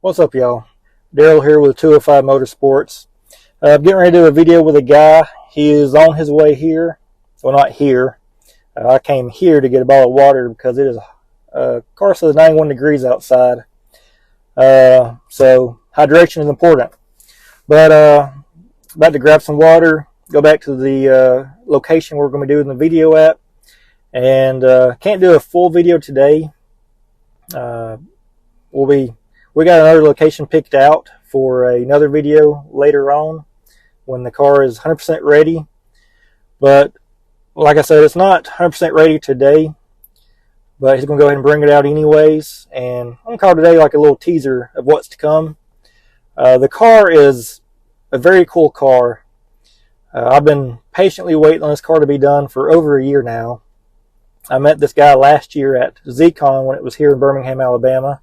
What's up, y'all? Daryl here with 205 Motorsports. I'm getting ready to do a video with a guy. He is on his way here. Well, not here. I came here to get a bottle of water because it is, of course, it's 91 degrees outside. So hydration is important. But about to grab some water, go back to the location we're going to be doing the video at. And can't do a full video today. We got another location picked out for another video later on when the car is 100% ready. But like I said, it's not 100% ready today, but he's going to go ahead and bring it out anyways. And I'm going to call today like a little teaser of what's to come. The car is a very cool car. I've been patiently waiting on this car to be done for over a year now. I met this guy last year at Z-Con when it was here in Birmingham, Alabama.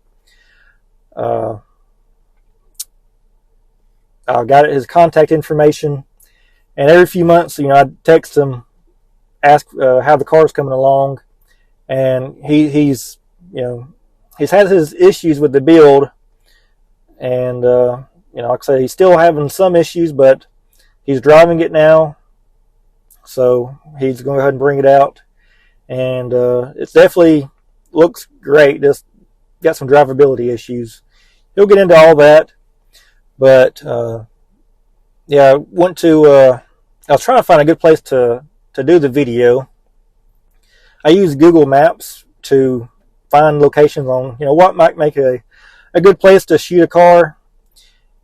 I got his contact information, and every few months, I'd text him, ask how the car's coming along, and he's had his issues with the build, and like I say, he's still having some issues, but he's driving it now, so he's going to go ahead and bring it out, and it definitely looks great. Just got some drivability issues. He'll get into all that, but yeah, I went to. I was trying to find a good place to do the video. I use Google Maps to find locations on what might make a good place to shoot a car,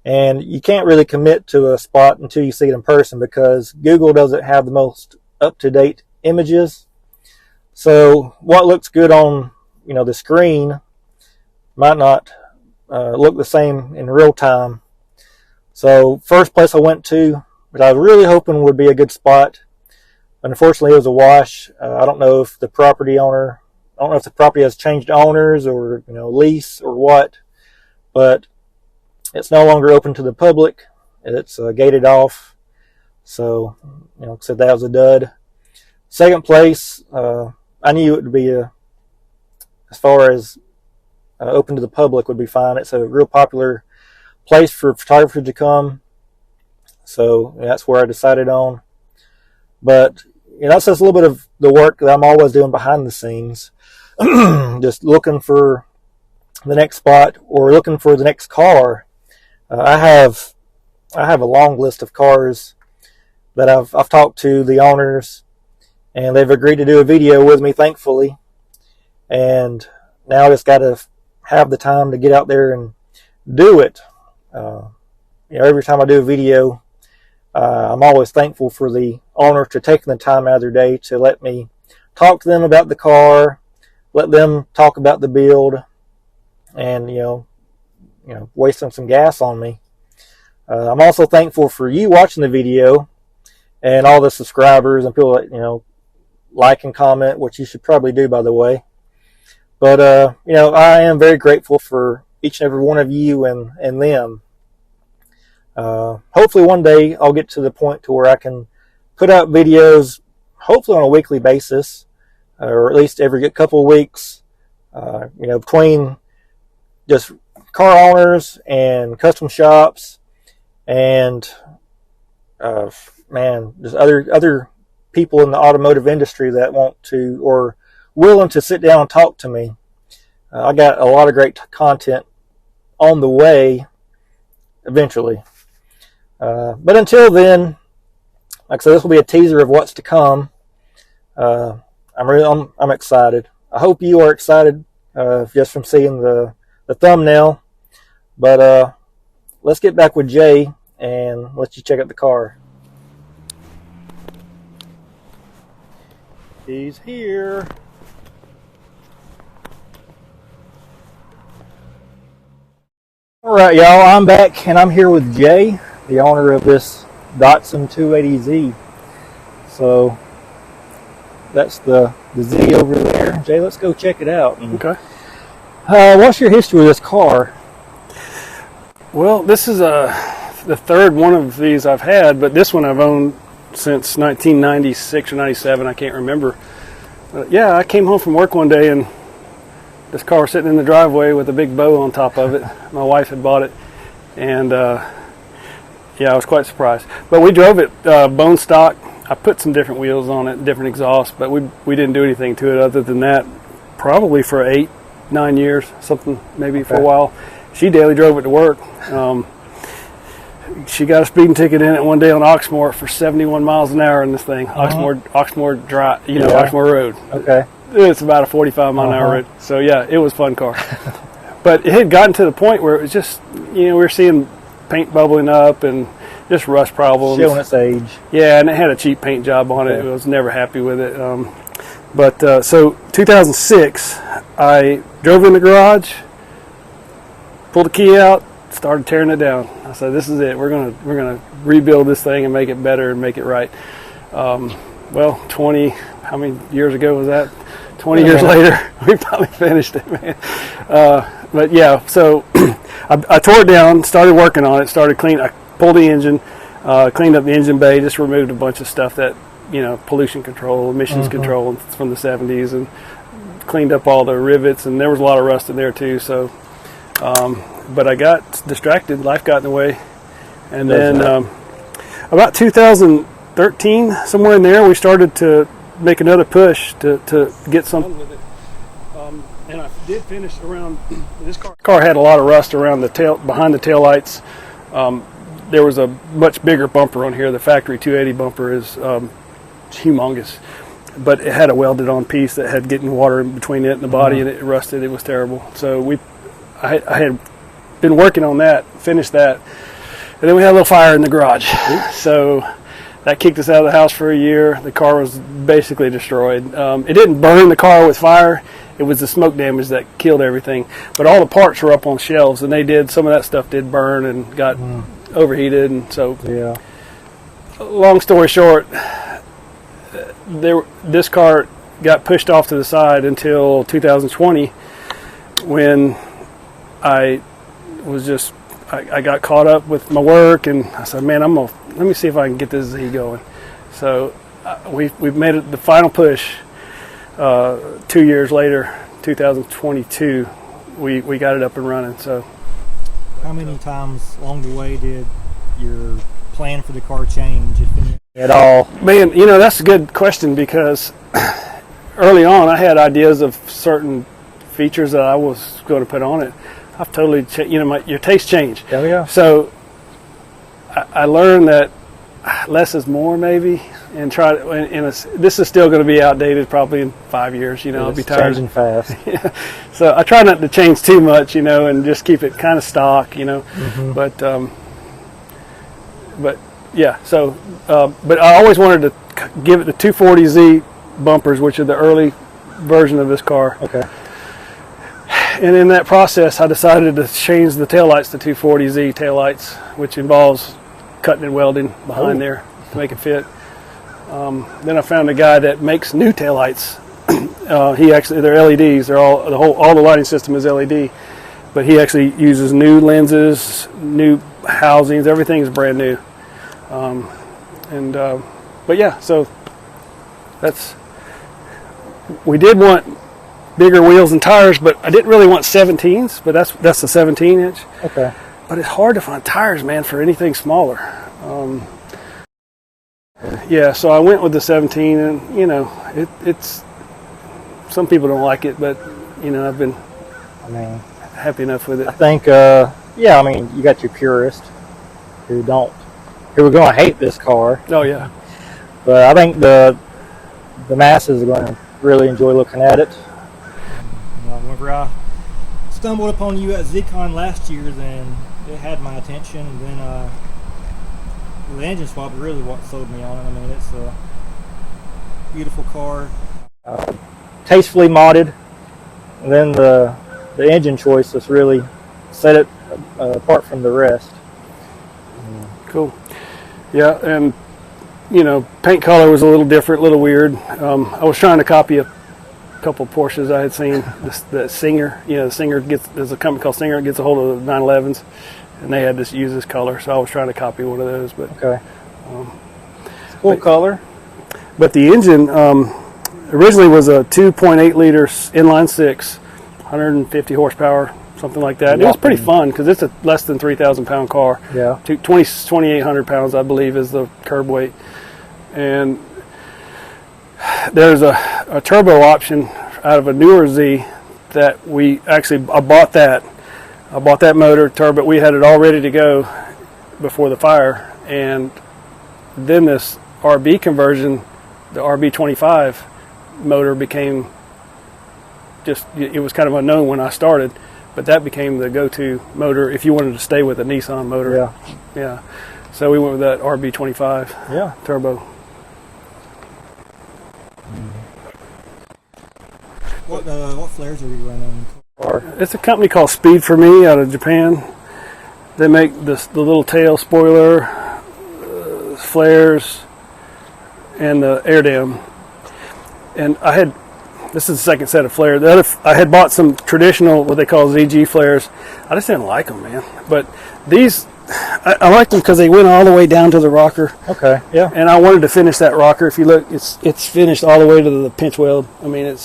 and you can't really commit to a spot until you see it in person because Google doesn't have the most up-to-date images. So what looks good on the screen might not look the same in real time. So first place I went to, which I was really hoping would be a good spot, unfortunately it was a wash. I don't know if the property has changed owners or lease or what, but it's no longer open to the public. It's gated off. So like I said, that was a dud. Second place, I knew it would be as far as open to the public would be fine. It's a real popular place for photographers to come, so that's where I decided on. But that's just a little bit of the work that I'm always doing behind the scenes, just looking for the next spot or looking for the next car. I have a long list of cars that I've talked to the owners, and they've agreed to do a video with me, thankfully. And now I just got to have the time to get out there and do it. Every time I do a video, I'm always thankful for the owners to taking the time out of their day to let me talk to them about the car, let them talk about the build, and wasting some gas on me. I'm also thankful for you watching the video and all the subscribers and people that like and comment, which you should probably do, by the way. But I am very grateful for each and every one of you and them. Hopefully one day I'll get to the point to where I can put out videos, hopefully on a weekly basis, or at least every couple of weeks, between just car owners and custom shops and just other people in the automotive industry that want to or willing to sit down and talk to me. I got a lot of great content on the way eventually. But until then, like I said, this will be a teaser of what's to come. I'm excited. I hope you are excited just from seeing the thumbnail. But let's get back with Jay and let you check out the car. He's here. Alright, y'all, I'm back and I'm here with Jay, the owner of this Datsun 280Z. So that's the Z over there. Jay, let's go check it out. Okay. What's your history with this car? Well, this is the third one of these I've had, but this one I've owned since 1996 or 97. I can't remember. But yeah, I came home from work one day and this car was sitting in the driveway with a big bow on top of it. My wife had bought it, and yeah, I was quite surprised. But we drove it bone stock. I put some different wheels on it, different exhausts, but we didn't do anything to it other than that. Probably for 8-9 years, something maybe for a while. She daily drove it to work. She got a speeding ticket in it one day on Oxmoor for 71 miles an hour in this thing. Oxmoor Drive, Oxmoor Road. Okay. It's about a 45-mile-an-hour road. So yeah, it was a fun car. But it had gotten to the point where it was just, we were seeing paint bubbling up and just rust problems. Showing its age. Yeah, and it had a cheap paint job on it. I was never happy with it. So 2006, I drove in the garage, pulled the key out, started tearing it down. I said, "This is it. We're gonna rebuild this thing and make it better and make it right." Well, 20. How many years ago was that? 20 years later, we finally finished it, man. But yeah, so I tore it down, started working on it, started cleaning. I pulled the engine, cleaned up the engine bay, just removed a bunch of stuff that, pollution control, emissions control from the 70s, and cleaned up all the rivets, and there was a lot of rust in there too. So, but I got distracted, life got in the way, and then about 2013, somewhere in there, we started to make another push to get something with it. And I did finish around, this car had a lot of rust around the tail, behind the tail lights. There was a much bigger bumper on here. The factory 280 bumper is humongous, but it had a welded on piece that had getting water in between it and the body, and it rusted. It was terrible. So I had been working on that, finished that, and then we had a little fire in the garage. So that kicked us out of the house for a year. The car was basically destroyed. It didn't burn the car with fire. It was the smoke damage that killed everything. But all the parts were up on shelves, and some of that stuff did burn and got overheated. And so, long story short, this car got pushed off to the side until 2020, when I got caught up with my work, and I said, man, let me see if I can get this Z going. So we've made it the final push. 2 years later, 2022, we got it up and running. So, how many times along the way did your plan for the car change, if any at all? Man, that's a good question, because early on I had ideas of certain features that I was going to put on it. I've totally changed. Your tastes change. Yeah. So I learned that less is more, maybe, and this is still going to be outdated probably in 5 years. I'll be tired. Changing fast. Yeah. So I try not to change too much, and just keep it kind of stock, But yeah. So, but I always wanted to give it the 240Z bumpers, which are the early version of this car. Okay. And in that process, I decided to change the taillights to 240Z taillights, which involves cutting and welding behind there to make it fit. Then I found a guy that makes new taillights. They're LEDs. They're all the lighting system is LED, but he actually uses new lenses, new housings. Everything is brand new. But yeah, so we did want bigger wheels and tires, but I didn't really want 17s, but that's the 17-inch. Okay. But it's hard to find tires, man, for anything smaller. Yeah, so I went with the 17, and it's some people don't like it, but I've been happy enough with it. I think you got your purists who are going to hate this car. Oh yeah. But I think the masses are going to really enjoy looking at it. Whenever I stumbled upon you at ZCon last year, then it had my attention, and then the engine swap really what sold me on it. It's a beautiful car, tastefully modded, and then the engine choice has really set it apart from the rest. Cool. Yeah, and paint color was a little different, a little weird. I was trying to copy a couple Porsches I had seen. The Singer, the Singer there's a company called Singer that gets a hold of the 911s, and they had use this color, so I was trying to copy one of those. But okay, cool color. But the engine originally was a 2.8 liter inline six 150 horsepower, something like that. Whopping. It was pretty fun because it's a less than 3,000 pound car. Yeah. 2,800 pounds, I believe, is the curb weight. And there's a turbo option out of a newer Z that I bought that motor turbo. We had it all ready to go before the fire, and then this RB conversion, the RB25 motor became it was kind of unknown when I started, but that became the go-to motor if you wanted to stay with a Nissan motor. Yeah. So we went with that RB25 turbo. What flares are we running on the car? It's a company called Speed for Me out of Japan. They make the little tail spoiler, flares, and the air dam. And this is the second set of flares. I had bought some traditional, what they call ZG flares. I just didn't like them, man. But these, I liked them because they went all the way down to the rocker. Okay, yeah. And I wanted to finish that rocker. If you look, it's finished all the way to the pinch weld. I mean,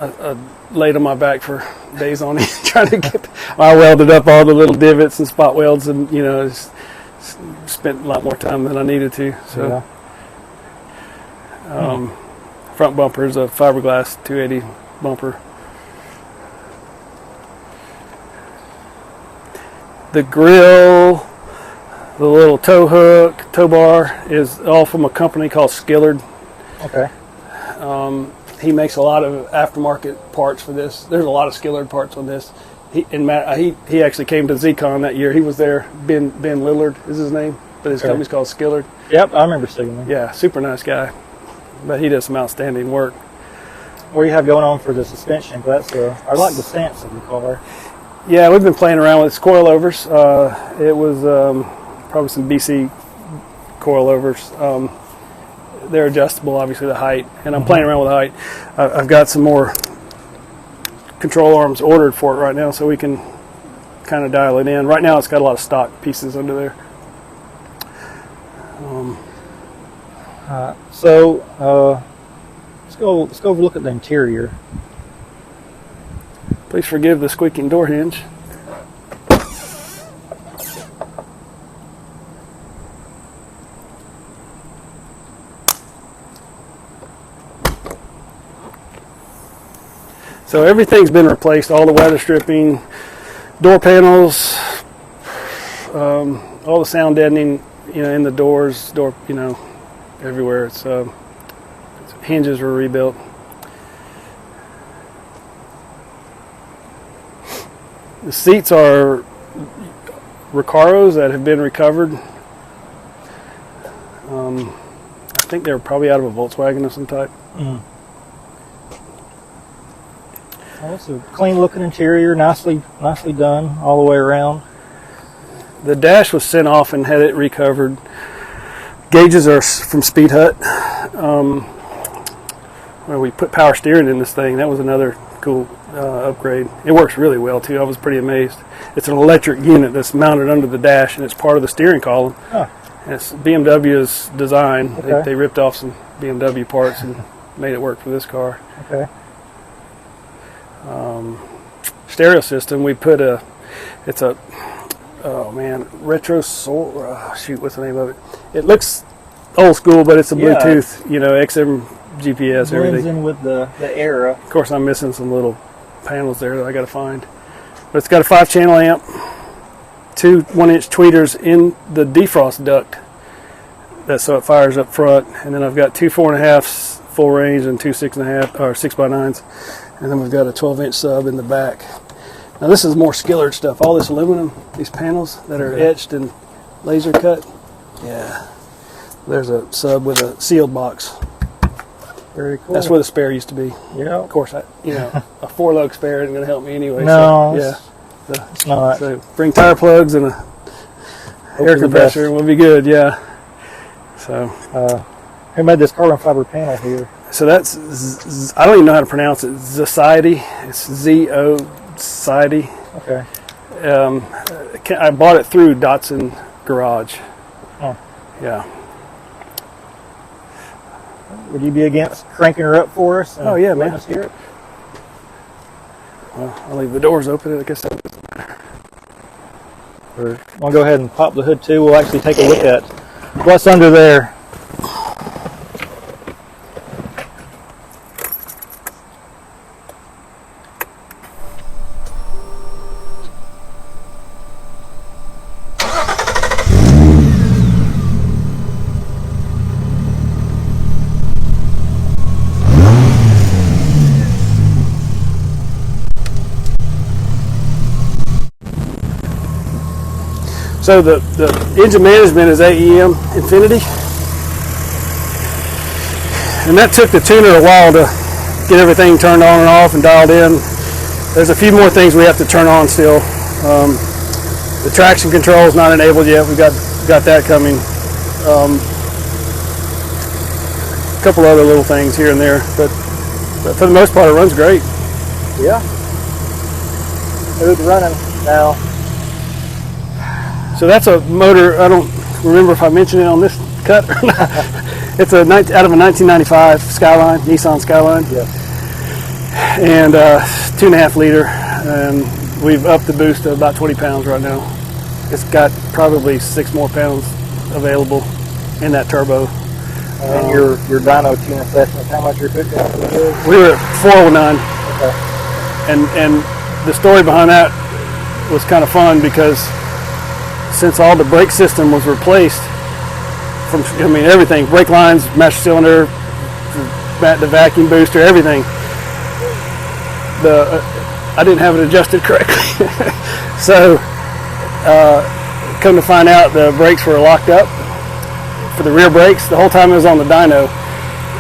I laid on my back for days on end trying to get. I welded up all the little divots and spot welds, and just spent a lot more time than I needed to. So, front bumper is a fiberglass 280 bumper. The grill, the little tow hook, tow bar is all from a company called Skillard. Okay. He makes a lot of aftermarket parts for this. There's a lot of Skillard parts on this. He actually came to ZCon that year. He was there. Ben Lillard is his name, but his company's called Skillard. Yep, I remember seeing him. Yeah, super nice guy. But he does some outstanding work. What do you have going on for the suspension? That's I like the stance of the car. Yeah, we've been playing around with coilovers. It was probably some BC coilovers. They're adjustable, obviously, the height. And I'm playing around with the height. I've got some more control arms ordered for it right now, so we can kind of dial it in. Right now, it's got a lot of stock pieces under there. Let's go over a look at the interior. Please forgive the squeaking door hinge. So everything's been replaced, all the weather stripping, door panels, all the sound deadening, in the doors, everywhere. It's hinges were rebuilt. The seats are Recaros that have been recovered. I think they're probably out of a Volkswagen of some type. Well, it's a clean looking interior, nicely done all the way around. The dash was sent off and had it recovered. Gauges are from Speed Hut. We put power steering in this thing. That was another cool upgrade. It works really well too. I was pretty amazed. It's an electric unit that's mounted under the dash, and it's part of the steering column. And it's BMW's design. Okay. They ripped off some BMW parts and made it work for this car. Okay. Stereo system. We put retro what's the name of it? It looks old school, but it's a Bluetooth, XM GPS, Blends everything. in with the era. Of course, I'm missing some little panels there that I got to find. But it's got a 5-channel amp, 2 1-inch tweeters in the defrost duct. That's so it fires up front, and then I've got 2 4.5s full range and 2 6.5 or 6x9s, and then we've got a 12-inch sub in the back. Now this is more Skillard stuff. All this aluminum, these panels that are etched and laser cut. Yeah, there's a sub with a sealed box. Very cool. That's where the spare used to be. Yeah. Of course, a 4-lug spare isn't going to help me anyway. No, so, it's not. So bring tire plugs and a air compressor, and we'll be good. Yeah. So who made this carbon fiber panel here? So that's I don't even know how to pronounce it. Society. It's Society. Okay. I bought it through Datsun Garage. Oh. Yeah. Would you be against cranking her up for us? Oh yeah, man. Let's hear it. Well, I'll leave the doors open. I guess that doesn't matter. Or want to go ahead and pop the hood too? We'll actually take a look at what's under there. So the engine management is AEM Infinity, and that took the tuner a while to get everything turned on and off and dialed in. There's a few more things we have to turn on still. The traction control is not enabled yet. We got that coming. A couple other little things here and there, but for the most part, it runs great. Yeah. Smooth running now. So that's a motor. I don't remember if I mentioned it on this cut or not. It's out of a 1995 Skyline, Nissan Skyline. Yeah. And 2.5 liter, and we've upped the boost to about 20 pounds right now. It's got probably 6 more pounds available in that turbo. And your dyno tuning session, how much you're putting out? We were at 409. Okay. And the story behind that was kind of fun because since all the brake system was replaced from, everything, brake lines, master cylinder, the vacuum booster, everything, I didn't have it adjusted correctly. So come to find out, the brakes were locked up for the rear brakes the whole time it was on the dyno.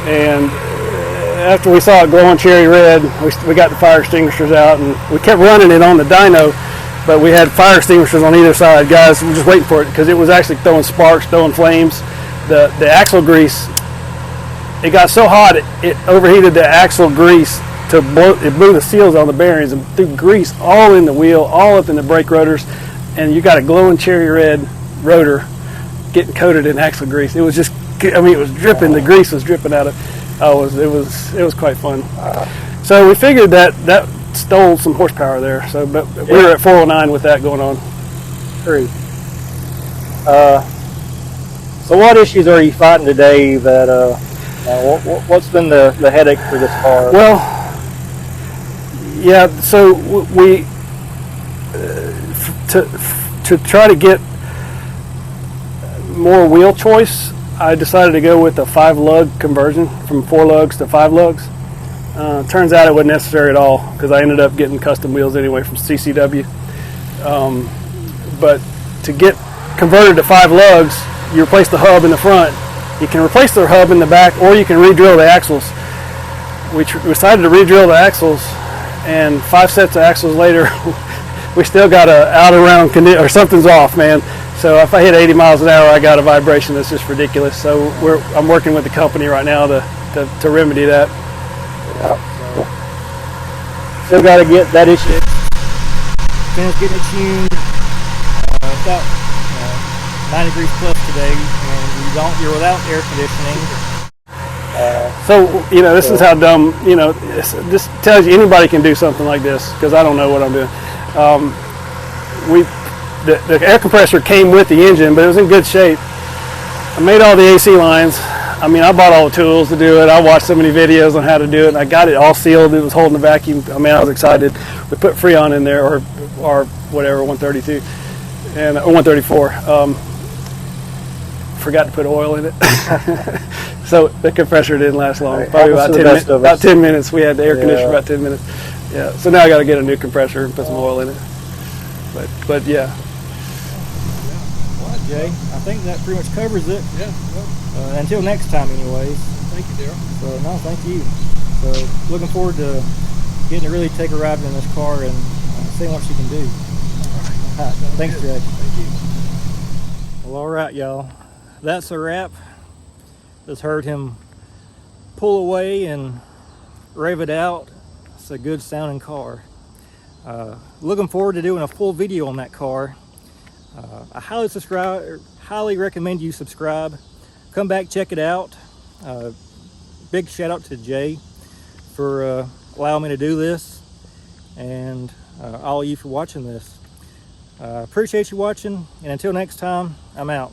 And after we saw it glowing cherry red, we got the fire extinguishers out, and we kept running it on the dyno, but we had fire extinguishers on either side. Guys, we're just waiting for it because it was actually throwing sparks, throwing flames. The axle grease, it got so hot it overheated the axle grease to blow. It blew the seals on the bearings and threw grease all in the wheel, all up in the brake rotors, and you got a glowing cherry red rotor getting coated in axle grease. It was just, it was dripping. The grease was dripping out of. It was quite fun. So we figured that stole some horsepower there. So, but we were at 409 with that going on. True. So what issues are you fighting today that, what's been the headache for this car? Well, yeah, so we, to try to get more wheel choice, I decided to go with a 5-lug conversion from 4 lugs to 5 lugs. Turns out it wasn't necessary at all because I ended up getting custom wheels anyway from CCW. But to get converted to 5 lugs, you replace the hub in the front. You can replace the hub in the back, or you can re-drill the axles. We decided to re-drill the axles, and 5 sets of axles later, we still got a out-around or something's off, man. So if I hit 80 miles an hour, I got a vibration that's just ridiculous. So I'm working with the company right now to remedy that. Still got to get that issue. Finish getting it tuned. About 9 degrees plus today, and you're without air conditioning. So this is how dumb. This tells you anybody can do something like this because I don't know what I'm doing. The air compressor came with the engine, but it was in good shape. I made all the AC lines. I bought all the tools to do it. I watched so many videos on how to do it, and I got it all sealed. It was holding the vacuum. I was excited. We put Freon in there, or whatever, 132 and 134. Forgot to put oil in it, so the compressor didn't last long. Right. Probably about 10 minutes. We had the air conditioner Yeah. about 10 minutes. Yeah. So now I got to get a new compressor and put some oil in it. But yeah. Well, Jay, I think that pretty much covers it. Yeah. Well, Until next time, anyways. thank you, Daryl. So no, thank you. So looking forward to getting to really take a ride in this car and seeing what she can do. All right. Thanks, Jay. Thank you. Well, all right, y'all. That's a wrap. Just heard him pull away and rev it out. It's a good sounding car. Looking forward to doing a full video on that car. I highly recommend you subscribe. Come back, check it out. Big shout out to Jay for allowing me to do this. and all of you for watching this. Appreciate you watching, and until next time, I'm out.